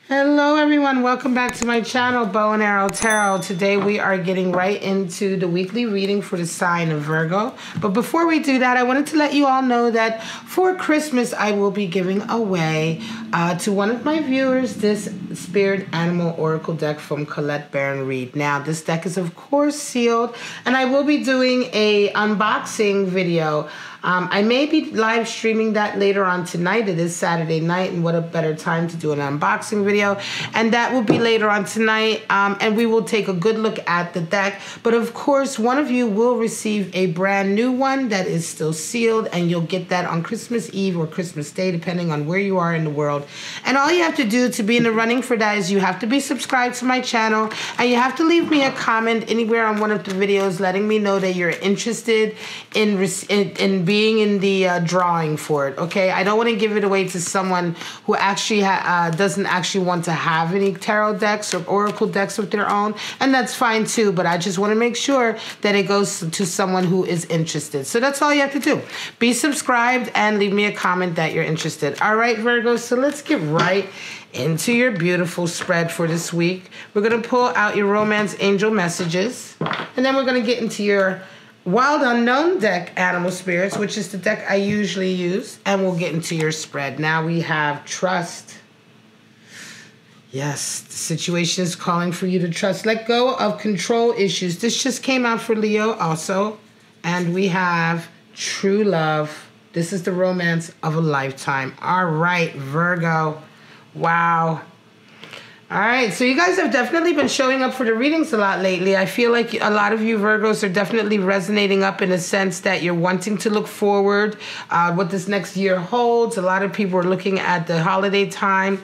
Hello everyone, welcome back to my channel, Bow and Arrow Tarot. Today we are getting right into the weekly reading for the sign of Virgo. But before we do that, I wanted to let you all know that for Christmas I will be giving away to one of my viewers this Spirit Animal Oracle deck from Colette Baron Reed. Now this deck is of course sealed and I will be doing a unboxing video. I may be live streaming that later on tonight. It is Saturday night, and what a better time to do an unboxing video. And that will be later on tonight, and we will take a good look at the deck. But of course, one of you will receive a brand new one that is still sealed, and you'll get that on Christmas Eve or Christmas Day, depending on where you are in the world. And all you have to do to be in the running for that is you have to be subscribed to my channel, and you have to leave me a comment anywhere on one of the videos letting me know that you're interested in being in the drawing for it, okay? I don't want to give it away to someone who actually doesn't actually want to have any tarot decks or oracle decks of their own, and that's fine too, but I just want to make sure that it goes to someone who is interested. So that's all you have to do. Be subscribed and leave me a comment that you're interested. All right, Virgo, so let's get right into your beautiful spread for this week. We're going to pull out your romance angel messages, and then we're going to get into your Wild Unknown deck, Animal Spirits, which is the deck I usually use, and we'll get into your spread. Now we have trust. Yes, the situation is calling for you to trust. Let go of control issues. This just came out for Leo also. And we have true love. This is the romance of a lifetime. All right, Virgo. Wow. All right, so you guys have definitely been showing up for the readings a lot lately. I feel like a lot of you Virgos are definitely resonating up in a sense that you're wanting to look forward, what this next year holds. A lot of people are looking at the holiday time.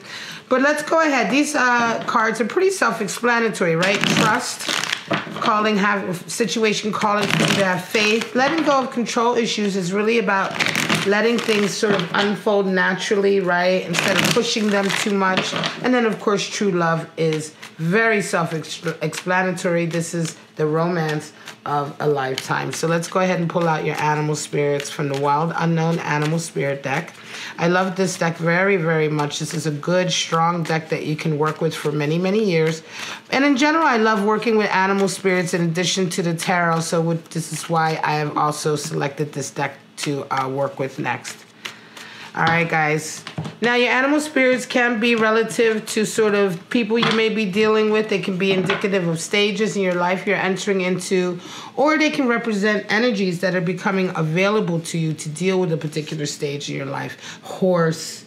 But let's go ahead. These cards are pretty self-explanatory, right? Trust, situation calling for you to have faith. Letting go of control issues is really about letting things sort of unfold naturally, right? Instead of pushing them too much. And then, of course, true love is very self-explanatory. This is the romance of a lifetime. So let's go ahead and pull out your animal spirits from the Wild Unknown Animal Spirit deck. I love this deck very, very much. This is a good, strong deck that you can work with for many, many years. And in general, I love working with animal spirits in addition to the tarot. So this is why I have also selected this deck to work with next. All right, guys. Now, your animal spirits can be relative to sort of people you may be dealing with. They can be indicative of stages in your life you're entering into, or they can represent energies that are becoming available to you to deal with a particular stage in your life. Horse.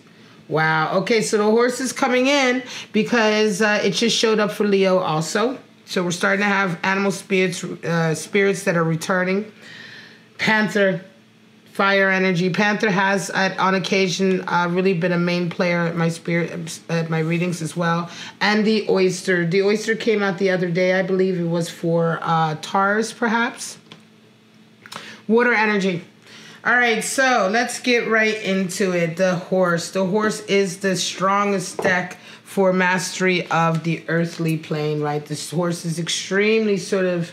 Wow. Okay, so the horse is coming in because it just showed up for Leo also. So we're starting to have animal spirits that are returning. Panther. Fire energy. Panther has, on occasion, really been a main player at my readings as well. And the oyster. The oyster came out the other day. I believe it was for Taurus, perhaps. Water energy. All right, so let's get right into it. The horse. The horse is the strongest deck for mastery of the earthly plane, right? This horse is extremely sort of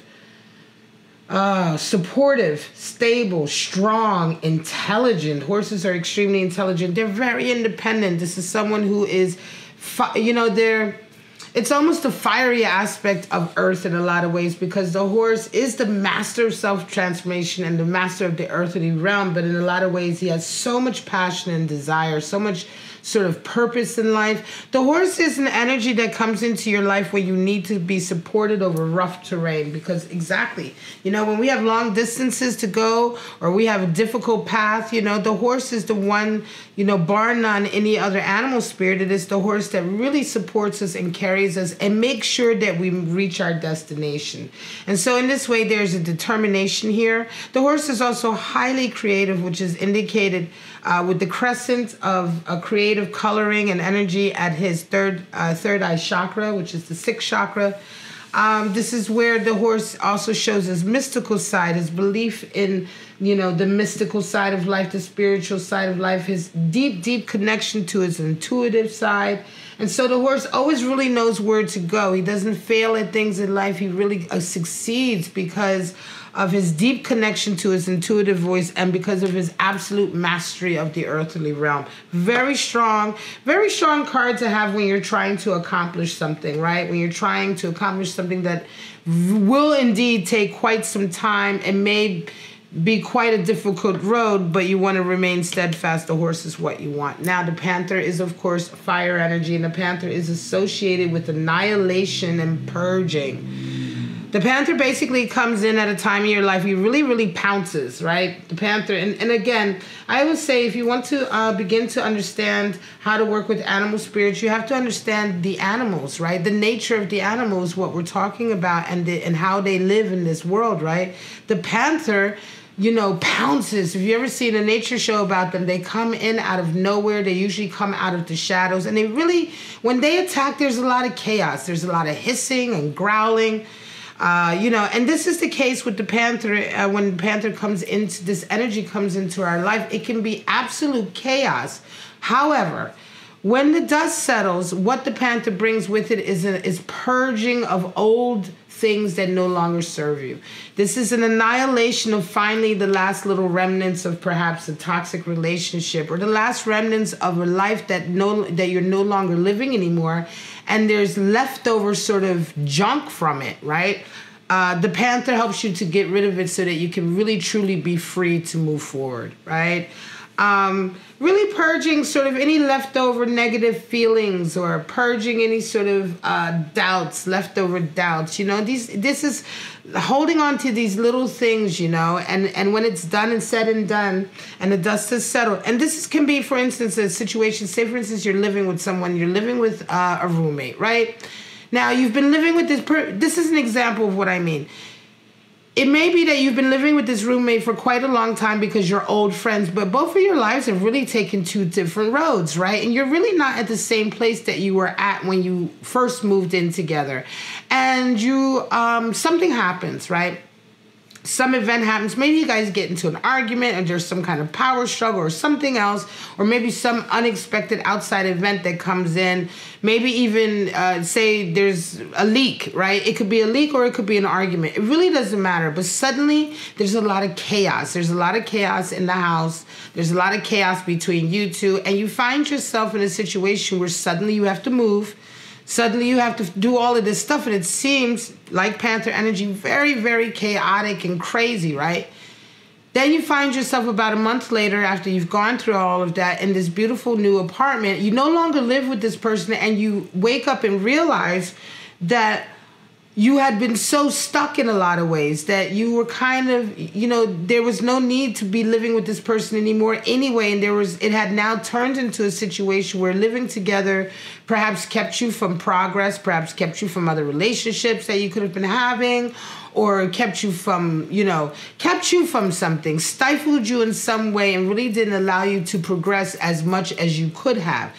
supportive, stable, strong, intelligent. Horses are extremely intelligent. They're very independent. This is someone who is, it's almost a fiery aspect of earth in a lot of ways because the horse is the master of self-transformation and the master of the earthly realm. But in a lot of ways, he has so much passion and desire, so much sort of purpose in life. The horse is an energy that comes into your life where you need to be supported over rough terrain because exactly, when we have long distances to go or we have a difficult path, the horse is the one, bar none any other animal spirit. It is the horse that really supports us and carries us and makes sure that we reach our destination. And so in this way, there's a determination here. The horse is also highly creative, which is indicated with the crescent of a creative coloring and energy at his third eye chakra, which is the sixth chakra. This is where the horse also shows his mystical side, his belief in you know, the mystical side of life, the spiritual side of life, his deep connection to his intuitive side. And so the horse always really knows where to go. He doesn't fail at things in life. He really succeeds because of his deep connection to his intuitive voice and because of his absolute mastery of the earthly realm. Very strong card to have when you're trying to accomplish something, right? When you're trying to accomplish something that will indeed take quite some time and may be quite a difficult road, but you want to remain steadfast. The horse is what you want. Now, the Panther is, of course, fire energy, and the Panther is associated with annihilation and purging. The Panther basically comes in at a time in your life he really pounces, right? The Panther, and again, I would say if you want to begin to understand how to work with animal spirits, you have to understand the animals, right? The nature of the animals, what we're talking about, and how they live in this world, right? The Panther, you know, pounces. If you ever seen a nature show about them, they come in out of nowhere. They usually come out of the shadows, and they really, when they attack, there's a lot of chaos. There's a lot of hissing and growling. You know, and this is the case with the Panther. When the Panther comes into, this energy comes into our life, it can be absolute chaos. However, when the dust settles, what the Panther brings with it is purging of old things that no longer serve you. This is an annihilation of finally the last little remnants of perhaps a toxic relationship, or the last remnants of a life that you're no longer living anymore, and there's leftover sort of junk from it, right? The Panther helps you to get rid of it so that you can really truly be free to move forward, right? Really purging sort of any leftover negative feelings, or purging any sort of doubts, leftover doubts. You know, this is holding on to these little things, you know, and when it's done and said and done and the dust has settled. And this can be, for instance, a situation, say for instance, you're living with someone, you're living with a roommate, right? Now you've been living with this is an example of what I mean. It may be that you've been living with this roommate for quite a long time because you're old friends, but both of your lives have really taken two different roads, right? And you're really not at the same place that you were at when you first moved in together. And you, something happens, right? Some event happens. Maybe you guys get into an argument and there's some kind of power struggle or something else, or maybe some unexpected outside event that comes in. Maybe even say there's a leak, right? It could be a leak or it could be an argument. It really doesn't matter. But suddenly there's a lot of chaos. There's a lot of chaos in the house. There's a lot of chaos between you two. And you find yourself in a situation where suddenly you have to move. Suddenly you have to do all of this stuff, and it seems like Panther energy very chaotic and crazy, right? Then you find yourself about a month later, after you've gone through all of that, in this beautiful new apartment. You no longer live with this person, and you wake up and realize that you had been so stuck in a lot of ways that you were kind of, you know, there was no need to be living with this person anymore anyway. And it had now turned into a situation where living together perhaps kept you from progress, perhaps kept you from other relationships that you could have been having, or kept you from, you know, kept you from something, stifled you in some way, and really didn't allow you to progress as much as you could have.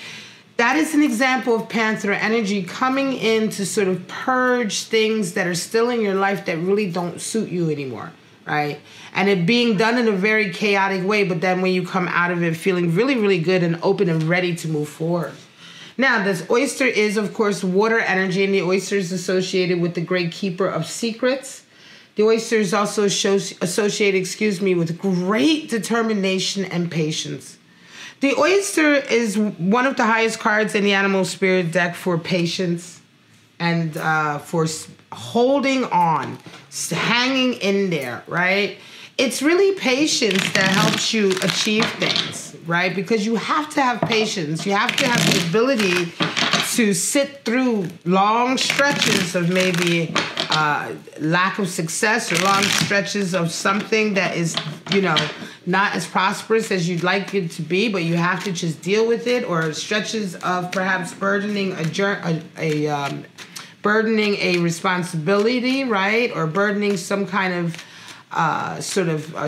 That is an example of Panther energy coming in to sort of purge things that are still in your life that really don't suit you anymore, right? And it being done in a very chaotic way, but then when you come out of it feeling really good and open and ready to move forward. Now, this oyster is, of course, water energy, and the oyster is associated with the great keeper of secrets. The oyster is also associated, with great determination and patience. The oyster is one of the highest cards in the animal spirit deck for patience and for holding on, hanging in there, right? It's really patience that helps you achieve things, right? Because you have to have patience. You have to have the ability to sit through long stretches of maybe lack of success, or long stretches of something that is, you know, not as prosperous as you'd like it to be, but you have to just deal with it, or stretches of perhaps burdening a responsibility, right? Or burdening some kind of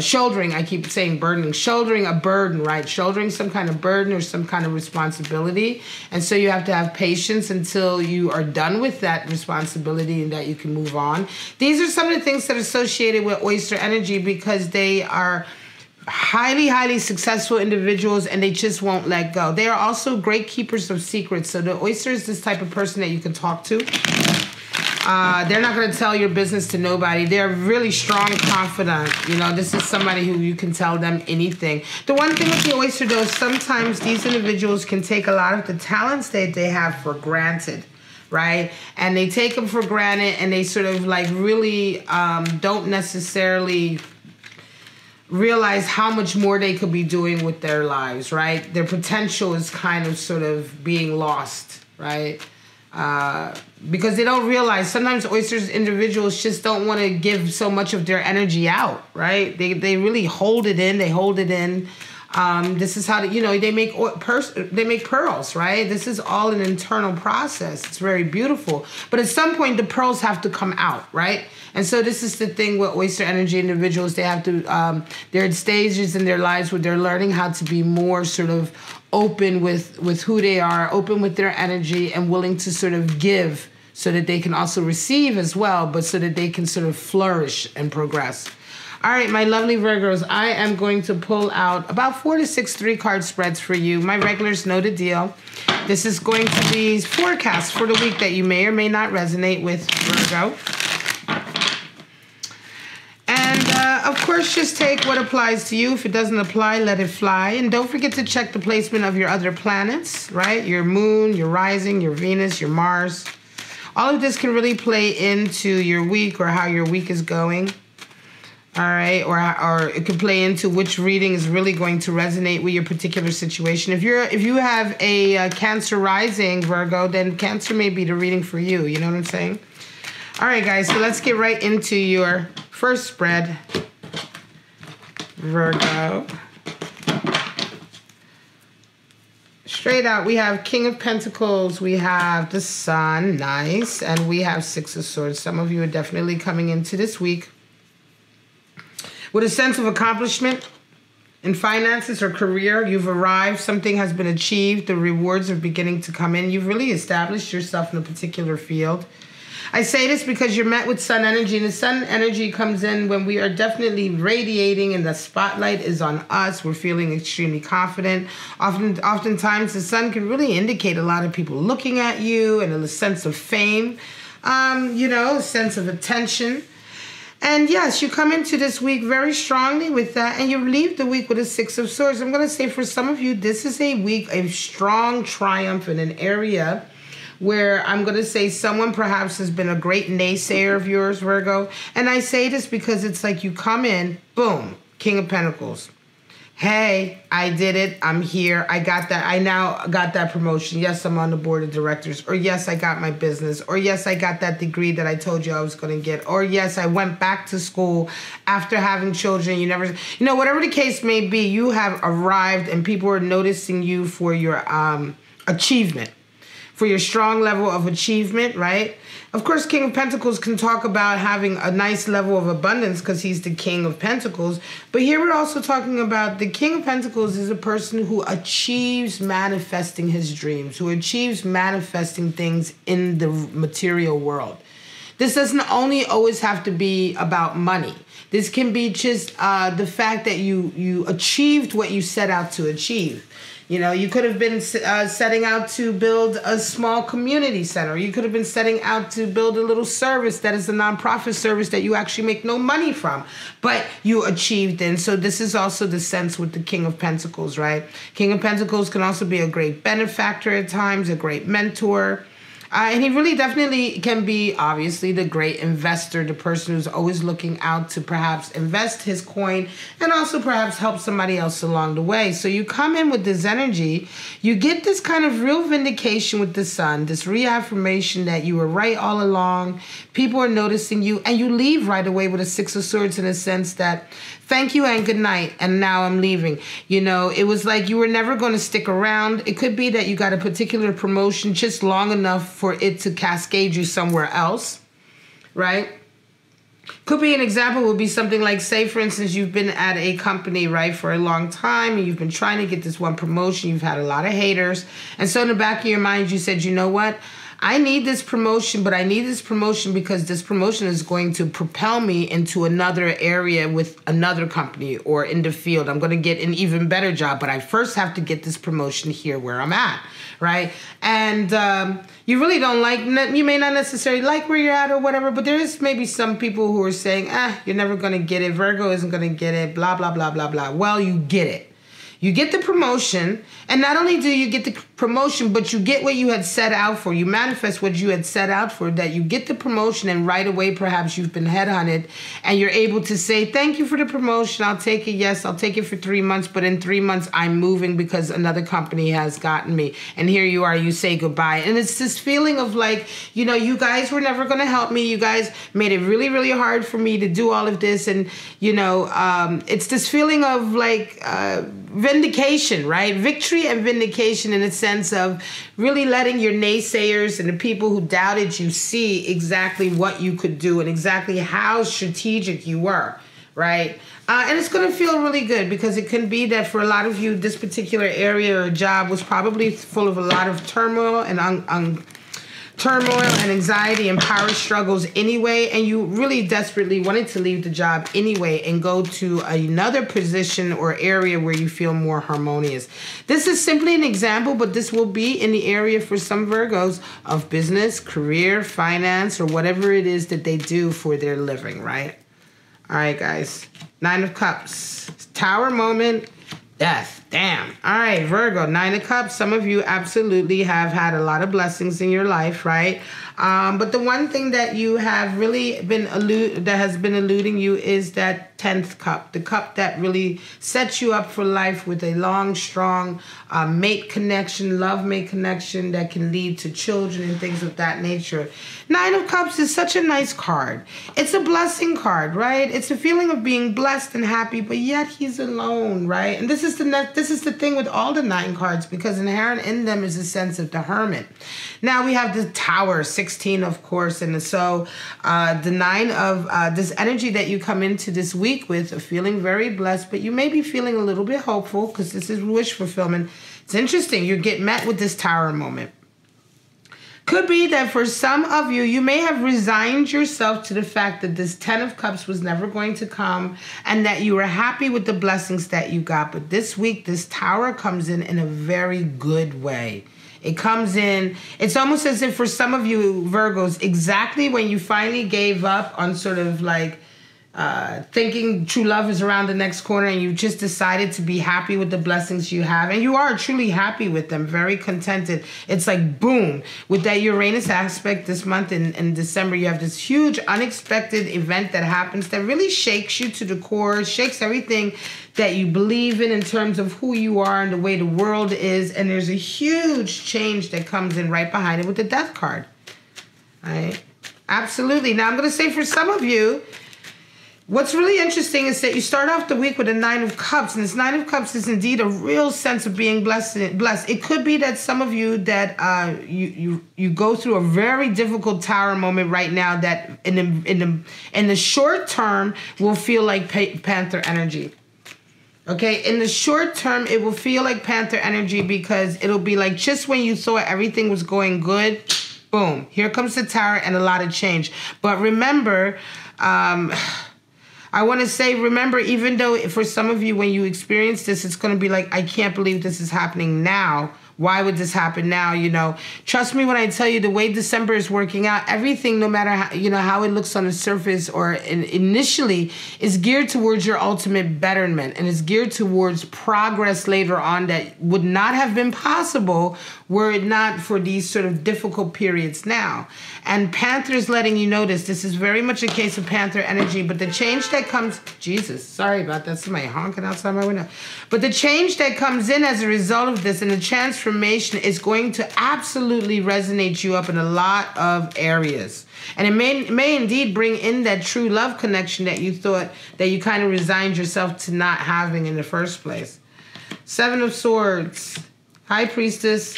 shouldering, I keep saying burdening, shouldering a burden, right? Shouldering some kind of burden or some kind of responsibility. And so you have to have patience until you are done with that responsibility and that you can move on. These are some of the things that are associated with oyster energy, because they are highly, highly successful individuals, and they just won't let go. They are also great keepers of secrets. So the oyster is this type of person that you can talk to. They're not going to tell your business to nobody. They're really strong, confident. You know, this is somebody who you can tell them anything. The one thing with the oyster, though, sometimes these individuals can take a lot of the talents that they have for granted, right? And they take them for granted, and they sort of like really don't necessarily realize how much more they could be doing with their lives, right? Their potential is kind of sort of being lost, right? Because they don't realize sometimes oysters individuals just don't want to give so much of their energy out, right? They really hold it in. They hold it in. This is how they make pearls, right? This is all an internal process. It's very beautiful. But at some point, the pearls have to come out, right? And so this is the thing with oyster energy individuals. They have to, they're at stages in their lives where they're learning how to be more sort of open with who they are, open with their energy, and willing to sort of give so that they can also receive as well, but so that they can sort of flourish and progress. All right, my lovely Virgos, I am going to pull out about 4 to 6 3-card spreads for you. My regulars know the deal. This is going to be forecasts for the week that you may or may not resonate with, Virgo. Of course, just take what applies to you. If it doesn't apply, let it fly. And don't forget to check the placement of your other planets, right? Your moon, your rising, your Venus, your Mars. All of this can really play into your week or how your week is going. All right, or it could play into which reading is really going to resonate with your particular situation. If you have a Cancer rising, Virgo, then Cancer may be the reading for you. You know what I'm saying? All right, guys, so let's get right into your first spread, Virgo. Straight out, we have King of Pentacles, we have the Sun, nice, and we have Six of Swords. Some of you are definitely coming into this week with a sense of accomplishment in finances or career. You've arrived, something has been achieved, the rewards are beginning to come in. You've really established yourself in a particular field. I say this because you're met with sun energy, and the sun energy comes in when we are definitely radiating and the spotlight is on us. We're feeling extremely confident. Oftentimes, the sun can really indicate a lot of people looking at you and a sense of fame, a sense of attention. And yes, you come into this week very strongly with that, and you leave the week with a Six of Swords. I'm going to say for some of you, this is a week of strong triumph in an area where I'm going to say someone perhaps has been a great naysayer of yours, Virgo. And I say this because it's like you come in, boom, King of Pentacles. Hey, I did it. I'm here. I got that. I now got that promotion. Yes, I'm on the board of directors. Or yes, I got my business. Or yes, I got that degree that I told you I was going to get. Or yes, I went back to school after having children. Whatever the case may be, you have arrived and people are noticing you for your achievement, for your strong level of achievement, right? Of course, King of Pentacles can talk about having a nice level of abundance because he's the King of Pentacles. But here we're also talking about the King of Pentacles is a person who achieves manifesting his dreams, who achieves manifesting things in the material world. This doesn't only always have to be about money. This can be just the fact that you achieved what you set out to achieve. You could have been setting out to build a small community center. You could have been setting out to build a little service that is a nonprofit service that you actually make no money from, but you achieved it. And so this is also the sense with the King of Pentacles, right? King of Pentacles can also be a great benefactor at times, a great mentor. And he really definitely can be, obviously, the great investor, the person who's always looking out to perhaps invest his coin and also perhaps help somebody else along the way. So you come in with this energy, you get this kind of real vindication with the sun, this reaffirmation that you were right all along, people are noticing you, and you leave right away with a Six of Swords in a sense that, thank you and good night, and now I'm leaving. It was like you were never going to stick around. It could be that you got a particular promotion just long enough for it to cascade you somewhere else, right? Could be an example would be something like, say, for instance, you've been at a company, right, for a long time, and you've been trying to get this one promotion. You've had a lot of haters. And so in the back of your mind, you said, you know what? I need this promotion, but I need this promotion because this promotion is going to propel me into another area with another company or in the field. I'm going to get an even better job, but I first have to get this promotion here where I'm at, right? And you really don't like, you may not necessarily like where you're at or whatever, but there is maybe some people who are saying, you're never going to get it. Virgo isn't going to get it, blah, blah, blah, blah, blah. Well, you get it. You get the promotion, and not only do you get the promotion, but you get what you had set out for. You manifest what you had set out for, that you get the promotion, and right away perhaps you've been headhunted, and you're able to say, thank you for the promotion, I'll take it, yes, I'll take it for 3 months, but in 3 months I'm moving because another company has gotten me. And here you are, you say goodbye. And it's this feeling of like, you know, you guys were never going to help me. You guys made it really, really hard for me to do all of this. And, you know, it's this feeling of like, vindication, right? Victory and vindication in a sense of really letting your naysayers and the people who doubted you see exactly what you could do and exactly how strategic you were, right? And it's going to feel really good because it can be that for a lot of you, this particular area or job was probably full of a lot of turmoil and turmoil and anxiety and power struggles anyway, and you really desperately wanted to leave the job anyway and go to another position or area where you feel more harmonious. This is simply an example, but this will be in the area for some Virgos of business, career, finance, or whatever it is that they do for their living, right? All right, guys. 9 of Cups. Tower moment. Death. Damn. All right, Virgo, 9 of Cups. Some of you absolutely have had a lot of blessings in your life, right? But the one thing that you have really been that has been eluding you is that 10th cup, the cup that really sets you up for life with a long, strong mate connection, love mate connection that can lead to children and things of that nature. 9 of Cups is such a nice card. It's a blessing card, right? It's a feeling of being blessed and happy, but yet he's alone, right? And this is the thing with all the 9 cards, because inherent in them is a sense of the hermit. Now we have the Tower, 16, of course, and so the 9 of this energy that you come into this week with, feeling very blessed, but you may be feeling a little bit hopeful because this is wish fulfillment. It's interesting. You get met with this Tower moment. Could be that for some of you, you may have resigned yourself to the fact that this 10 of Cups was never going to come and that you were happy with the blessings that you got. But this week, this Tower comes in a very good way. It comes in, it's almost as if for some of you Virgos, exactly when you finally gave up on sort of like thinking true love is around the next corner and you just decided to be happy with the blessings you have, and you are truly happy with them, very contented. It's like boom, with that Uranus aspect this month in December, you have this huge unexpected event that happens that really shakes you to the core, shakes everything that you believe in terms of who you are and the way the world is, and there's a huge change that comes in right behind it with the Death card. All right? Absolutely. Now I'm going to say for some of you, what's really interesting is that you start off the week with a 9 of Cups, and this 9 of Cups is indeed a real sense of being blessed. It could be that some of you that you go through a very difficult Tower moment right now that in the short term will feel like Panther energy. Okay, in the short term, it will feel like Panther energy because it'll be like just when you thought everything was going good, boom, here comes the Tower and a lot of change. But remember, I want to say, remember, even though for some of you, when you experience this, it's going to be like, I can't believe this is happening now. Why would this happen now? You know, trust me when I tell you the way December is working out, everything, no matter how, you know, how it looks on the surface or initially, is geared towards your ultimate betterment and is geared towards progress later on that would not have been possible were it not for these sort of difficult periods now. And Panther is letting you know this. This is very much a case of Panther energy, but the change that comes, Jesus, sorry about that, somebody honking outside my window. But the change that comes in as a result of this and the transformation is going to absolutely resonate you up in a lot of areas. And it may indeed bring in that true love connection that you thought that you kind of resigned yourself to not having in the first place. 7 of Swords, High Priestess,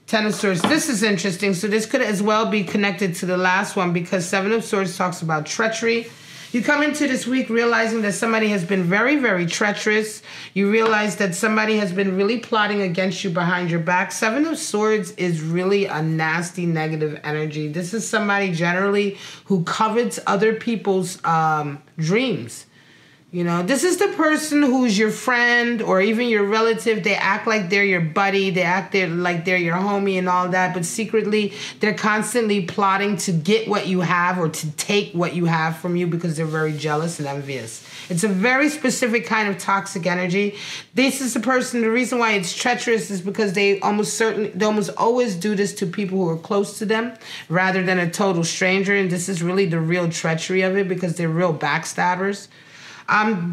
10 of Swords. This is interesting. So this could as well be connected to the last one because 7 of Swords talks about treachery. You come into this week realizing that somebody has been very, very treacherous. You realize that somebody has been really plotting against you behind your back. 7 of Swords is really a nasty, negative energy. This is somebody generally who covets other people's dreams. You know, this is the person who's your friend or even your relative. They act like they're your buddy. They act like they're your homie and all that. But secretly, they're constantly plotting to get what you have or to take what you have from you because they're very jealous and envious. It's a very specific kind of toxic energy. This is the person, the reason why it's treacherous is because they almost always do this to people who are close to them rather than a total stranger. And this is really the real treachery of it because they're real backstabbers.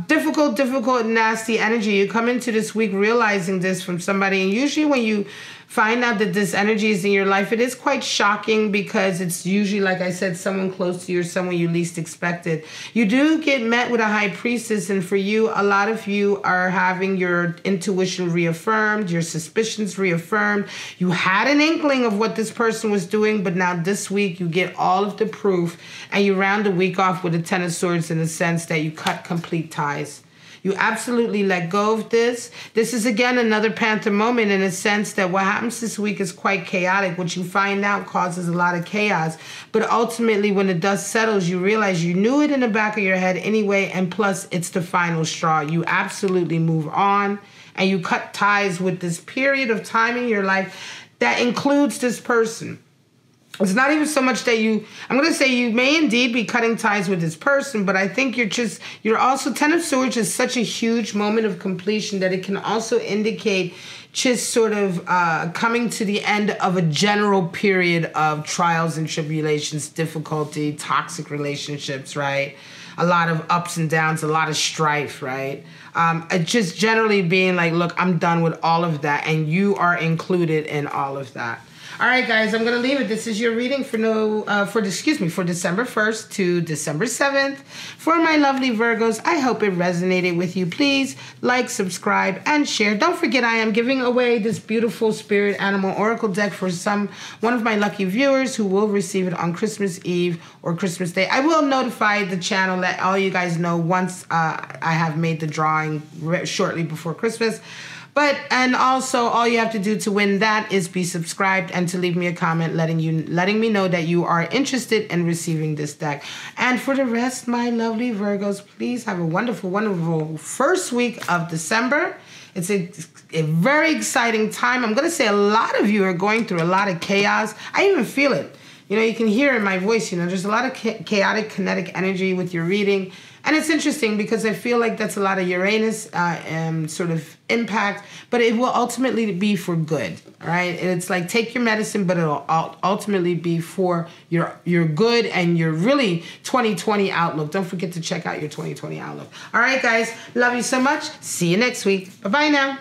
Difficult, nasty energy. You come into this week realizing this from somebody, and usually when you find out that this energy is in your life, it is quite shocking because it's usually, like I said, someone close to you or someone you least expected. You do get met with a high priestess, and for you, a lot of you are having your intuition reaffirmed, your suspicions reaffirmed. You had an inkling of what this person was doing, but now this week you get all of the proof, and you round the week off with a 10 of Swords in the sense that you cut complete ties. You absolutely let go of this. This is, again, another Panther moment in a sense that what happens this week is quite chaotic. What you find out causes a lot of chaos. But ultimately, when the dust settles, you realize you knew it in the back of your head anyway, and plus, it's the final straw. You absolutely move on, and you cut ties with this period of time in your life that includes this person. It's not even so much that I'm going to say you may indeed be cutting ties with this person, but I think you're also, 10 of Swords is such a huge moment of completion that it can also indicate just sort of coming to the end of a general period of trials and tribulations, difficulty, toxic relationships, right? A lot of ups and downs, a lot of strife, right? Just generally being like, look, I'm done with all of that, and you are included in all of that. All right, guys, I'm going to leave it. This is your reading for December 1st to December 7th. For my lovely Virgos, I hope it resonated with you. Please like, subscribe, and share. Don't forget, I am giving away this beautiful Spirit Animal Oracle deck for one of my lucky viewers who will receive it on Christmas Eve or Christmas Day. I will notify the channel, let all you guys know once I have made the drawing shortly before Christmas. And also, all you have to do to win that is be subscribed and to leave me a comment letting me know that you are interested in receiving this deck. And for the rest, my lovely Virgos, please have a wonderful, wonderful first week of December. It's a very exciting time. I'm going to say a lot of you are going through a lot of chaos. I even feel it. You know, you can hear in my voice, you know, there's a lot of chaotic, kinetic energy with your reading. And it's interesting because I feel like that's a lot of Uranus sort of impact, but it will ultimately be for good, all right? It's like take your medicine, but it'll ultimately be for your good and your really 2020 outlook. Don't forget to check out your 2020 outlook. All right, guys, love you so much. See you next week. Bye-bye now.